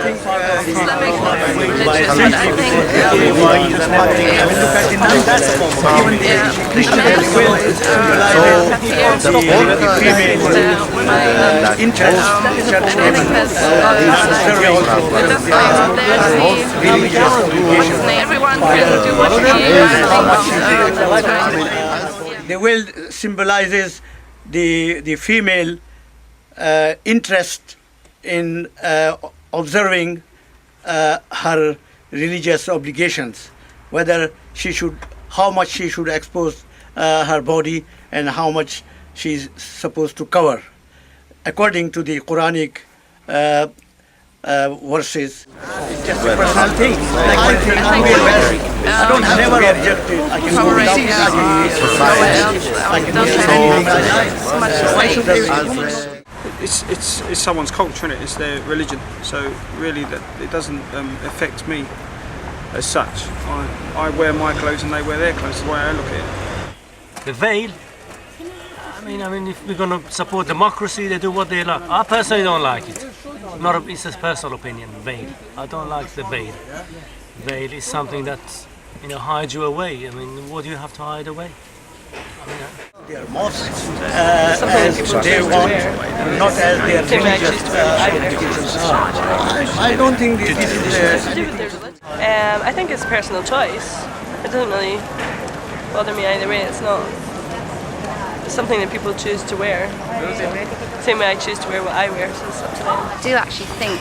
Islamic religion, but I think Christian as well have fear the female interest. And I think that's everyone can do what he The world symbolizes the female interest in observing her religious obligations, whether how much she should expose her body and how much she's supposed to cover, according to the Quranic verses. It's just a personal thing. I don't have never objected. I can go without It's someone's culture, innit? It's their religion. So really, that it doesn't affect me as such. I wear my clothes and they wear their clothes. The way I look at it. The veil. I mean, if we're gonna support democracy, they do what they like. I personally don't like it. It's a personal opinion. Veil. I don't like the veil. Veil is something that hides you away. I mean, what do you have to hide away? They are mosques as they want, not as their religious obligations. I don't think this is. I think it's personal choice. It doesn't really bother me either way. It's something that people choose to wear. Same way I choose to wear what I wear, so it's up to them. I do actually think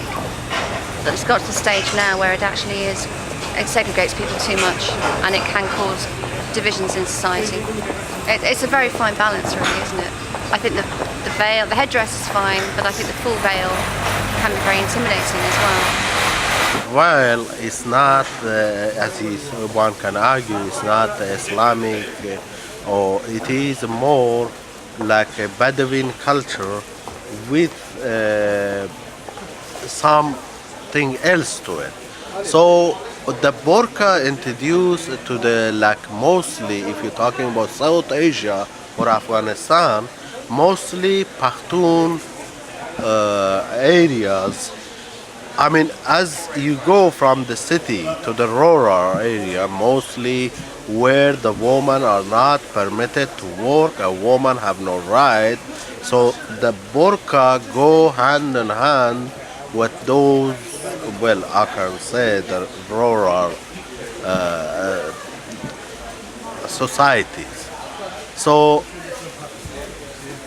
that it's got to the stage now where it actually it segregates people too much and it can cause divisions in society. It's a very fine balance, really, isn't it? I think the veil, the headdress is fine, but I think the full veil can be very intimidating as well. Well, it's not, as one can argue, it's not Islamic, or it is more like a Bedouin culture with something else to it. So the burqa introduced to mostly, if you're talking about South Asia or Afghanistan, mostly Pashtun areas. I mean, as you go from the city to the rural area, mostly where the women are not permitted to work, a woman have no right. So the burqa go hand in hand with those, well, I can say the rural societies. So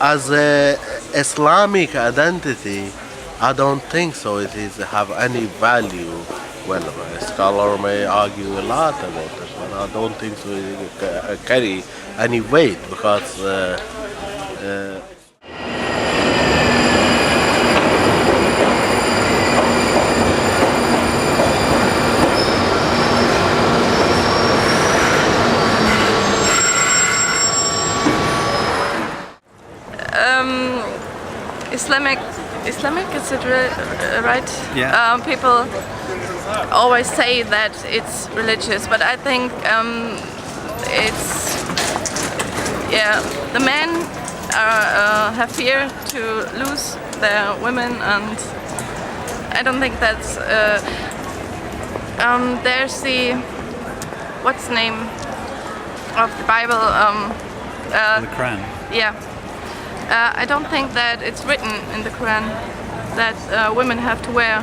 as a Islamic identity, I don't think so it is have any value. Well, a scholar may argue a lot about it, but I don't think so it carry any weight because Islamic, is it right? Yeah. People always say that it's religious, but I think the men have fear to lose their women, and I don't think that's. There's the what's the name of the Bible? The Quran. Yeah. I don't think that it's written in the Quran that women have to wear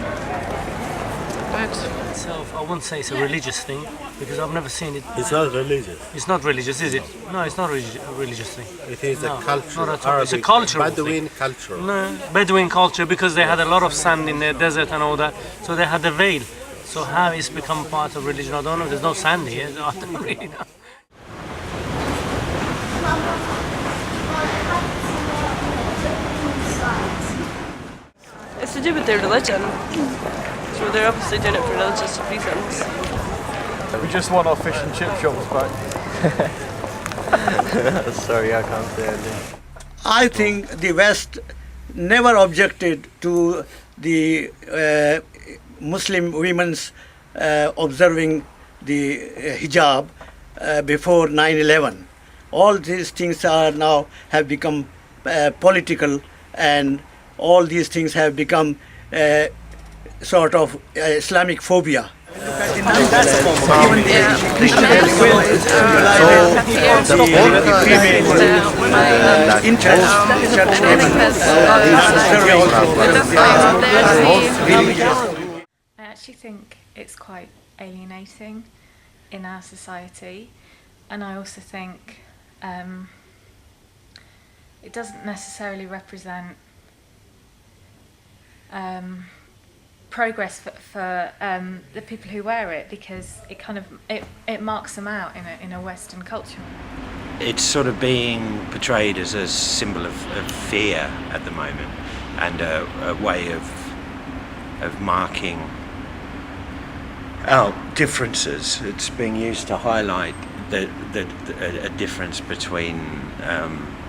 it. Itself, I wouldn't say it's a religious thing because I've never seen it. it's not religious. It's not religious, is it? No, it's not a religious thing. It is No, a culture. not at all. It's a cultural Bedouin thing. culture. No, Bedouin culture, because they had a lot of sand in the desert and all that, so they had the veil. So how it's become part of religion, I don't know. There's no sand here. I don't really know. It's to do with their religion. So they're obviously doing it for religious reasons. We just want our fish and chip shops back. Sorry, I can't say anything. I think the West never objected to the Muslim women's observing the hijab before 9/11. All these things have become political, and all these things have become sort of Islamic phobia. I actually think it's quite alienating in our society, and I also think it doesn't necessarily represent progress for the people who wear it, because it marks them out in a Western culture. It's sort of being portrayed as a symbol of fear at the moment, and a way of marking out differences. It's being used to highlight a difference between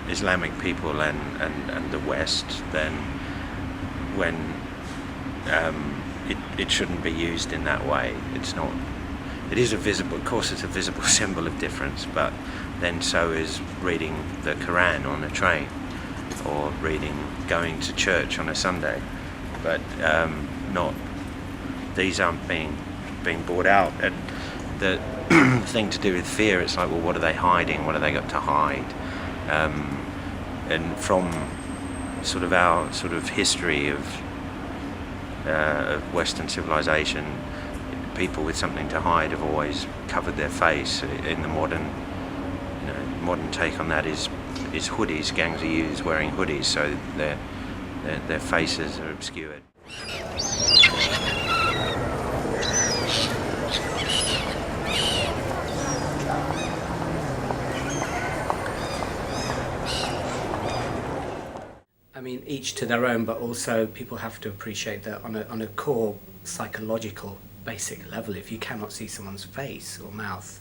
Islamic people and the West, then when it shouldn't be used in that way. It's not. It is a visible, of course, it's a visible symbol of difference, but then so is reading the Quran on a train, or going to church on a Sunday, but not. These aren't being brought out. And the thing to do with fear, it's like, well, what are they hiding? What have they got to hide? And from sort of our sort of history of Western civilization, people with something to hide have always covered their face. In the modern take on that is hoodies. Gangs are used wearing hoodies, so their faces are obscured. I mean, each to their own, but also people have to appreciate that on a core psychological basic level, if you cannot see someone's face or mouth,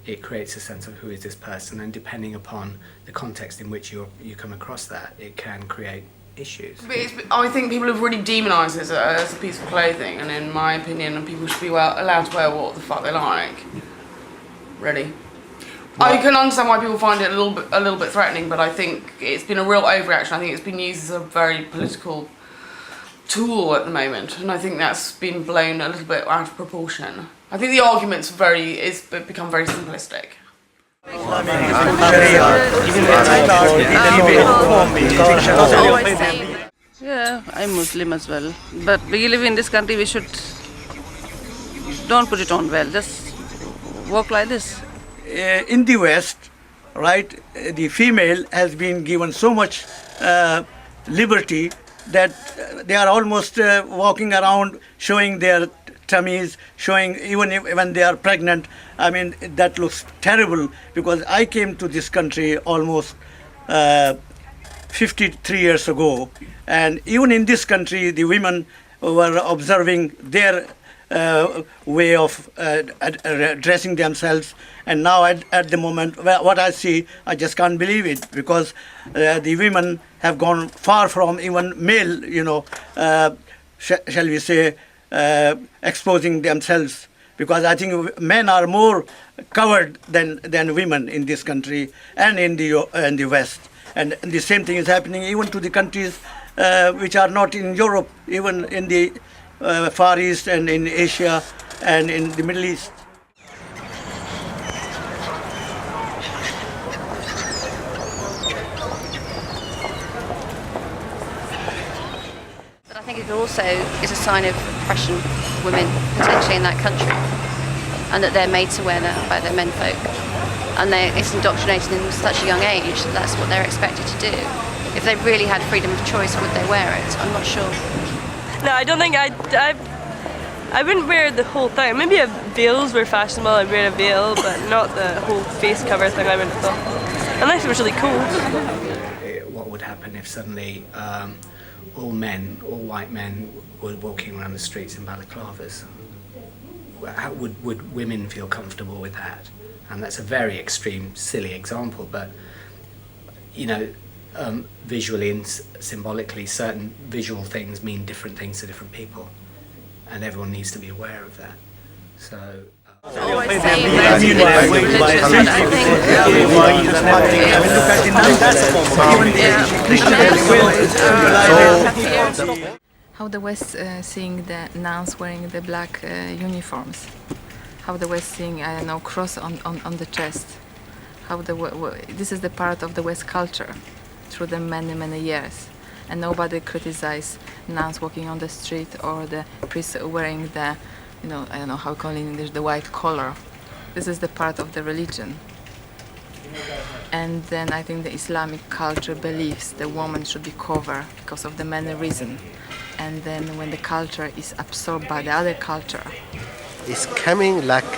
it creates a sense of who is this person, and depending upon the context in which you come across that, it can create issues. I think people have really demonised it as a piece of clothing, and in my opinion, people should be allowed to wear what the fuck they like. Really. I can understand why people find it a little bit threatening, but I think it's been a real overreaction. I think it's been used as a very political tool at the moment, and I think that's been blown a little bit out of proportion. I think the argument's become very simplistic. Yeah, I'm Muslim as well, but we live in this country. We should don't put it on well. Just walk like this. In the West, right, the female has been given so much liberty that they are almost walking around showing their tummies, showing even when they are pregnant. I mean, that looks terrible, because I came to this country almost 53 years ago, and even in this country the women were observing their way of dressing themselves, and now at the moment what I see, I just can't believe it, because the women have gone far from even male, shall we say, exposing themselves, because I think men are more covered than women in this country and in the West, and the same thing is happening even to the countries which are not in Europe, even in the Far East and in Asia and in the Middle East. But I think it also is a sign of oppression of women, potentially in that country, and that they're made to wear that by their menfolk. And it's indoctrinated in such a young age that that's what they're expected to do. If they really had freedom of choice, would they wear it? I'm not sure. No, I don't think I wouldn't wear the whole thing. Maybe if veils were fashionable, I'd wear a veil, but not the whole face cover thing. I wouldn't have thought, unless it was really cold. What would happen if suddenly all white men, were walking around the streets in balaclavas? How would women feel comfortable with that? And that's a very extreme, silly example, but visually and symbolically, certain visual things mean different things to different people, and everyone needs to be aware of that. So. How the West seeing the nuns wearing the black uniforms. How the West seeing, I don't know, cross on the chest. How this is the part of the West culture through the many years. And nobody criticizes nuns walking on the street or the priests wearing the, I don't know how call it in English, the white collar. This is the part of the religion. And then I think the Islamic culture believes the woman should be covered because of the many reasons. And then when the culture is absorbed by the other culture, it's coming like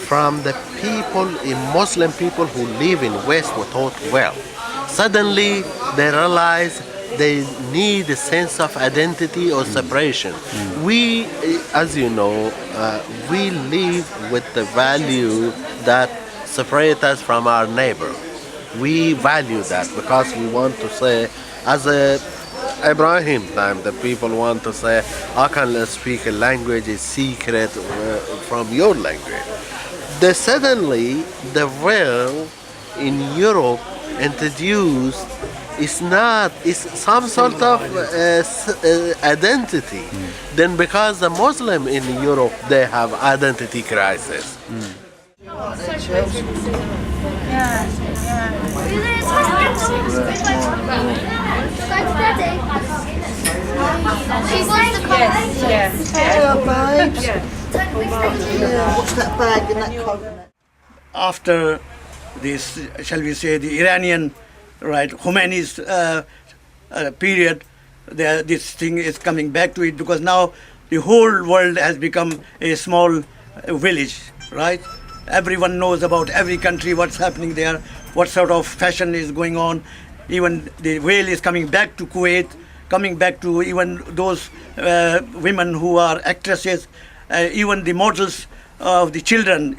from the people, Muslim people who live in West were taught well. Suddenly they realize they need a sense of identity or separation. We, as you know, we live with the value that separates us from our neighbor. We value that because we want to say, as a Ibrahim time, the people want to say, I can speak a language is secret from your language. Suddenly, the veil in Europe introduced is some sort of identity. Then because the Muslim in Europe, they have identity crisis. After this, shall we say, the Iranian, right, Khomeini's period, this thing is coming back to it, because now the whole world has become a small village, right? Everyone knows about every country, what's happening there, what sort of fashion is going on. Even the veil is coming back to Kuwait, coming back to even those women who are actresses, even the models of the children,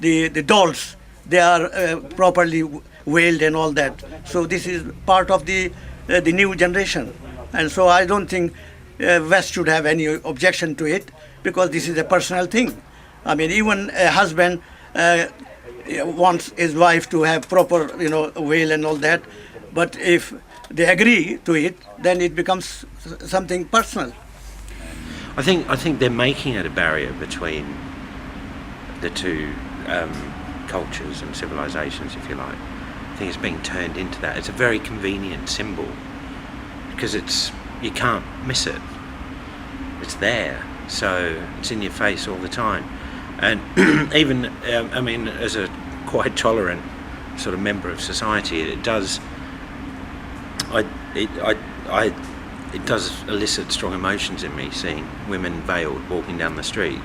the dolls, they are properly veiled and all that. So this is part of the new generation. And so I don't think West should have any objection to it, because this is a personal thing. I mean, even a husband wants his wife to have proper, veil and all that. But if they agree to it, then it becomes something personal. I think they're making it a barrier between the two cultures and civilizations, if you like. I think it's being turned into that. It's a very convenient symbol because you can't miss it. It's there, so it's in your face all the time. And even, as a quite tolerant sort of member of society, it does elicit strong emotions in me, seeing women veiled walking down the street.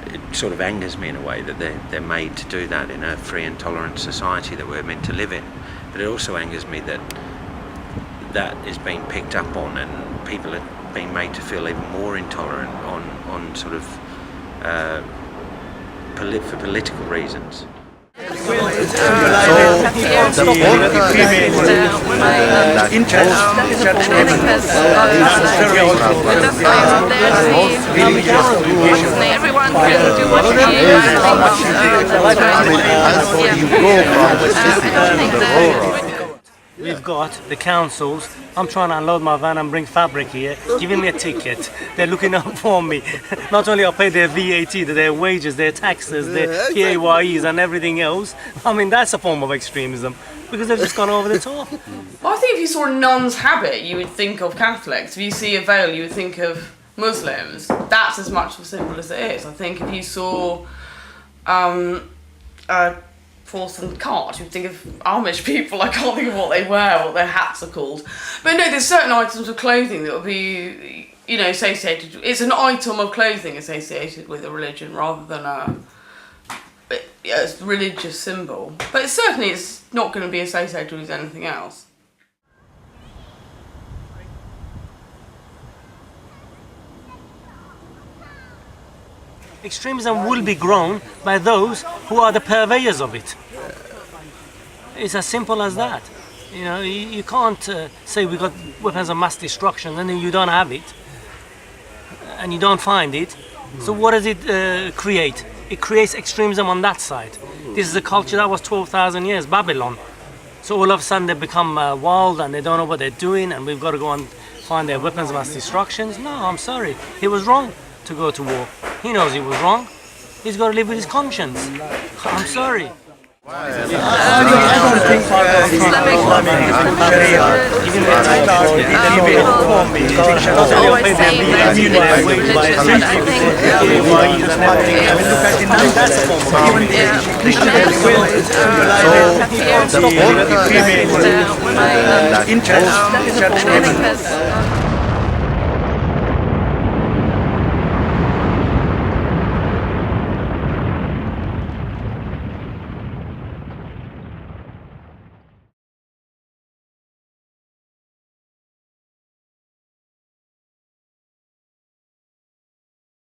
It sort of angers me in a way that they're made to do that in a free and tolerant society that we're meant to live in. But it also angers me that is being picked up on, and people are being made to feel even more intolerant on sort of for political reasons. Everyone can do what he We've got the councils. I'm trying to unload my van and bring fabric here, giving me a ticket. They're looking out for me. Not only I pay their VAT, their wages, their taxes, their PAYEs and everything else. I mean, that's a form of extremism because they've just gone over the top. Well, I think if you saw a nun's habit, you would think of Catholics. If you see a veil, you would think of Muslims. That's as much of a symbol as it is. I think if you saw a Force cart, you'd think of Amish people. I can't think of what they wear, what their hats are called. But no, there's certain items of clothing that would be, associated. It's an item of clothing associated with a religion rather than a religious symbol. But it's not going to be associated with anything else. Extremism will be grown by those who are the purveyors of it. It's as simple as that. You can't say we got weapons of mass destruction and then you don't have it and you don't find it. So what does it create? It creates extremism on that side. This is a culture that was 12,000 years, Babylon. So all of a sudden they become wild and they don't know what they're doing, and we've got to go and find their weapons of mass destructions. No, I'm sorry. He was wrong to go to war. He knows he was wrong. He's got to live with his conscience. I'm sorry. Interest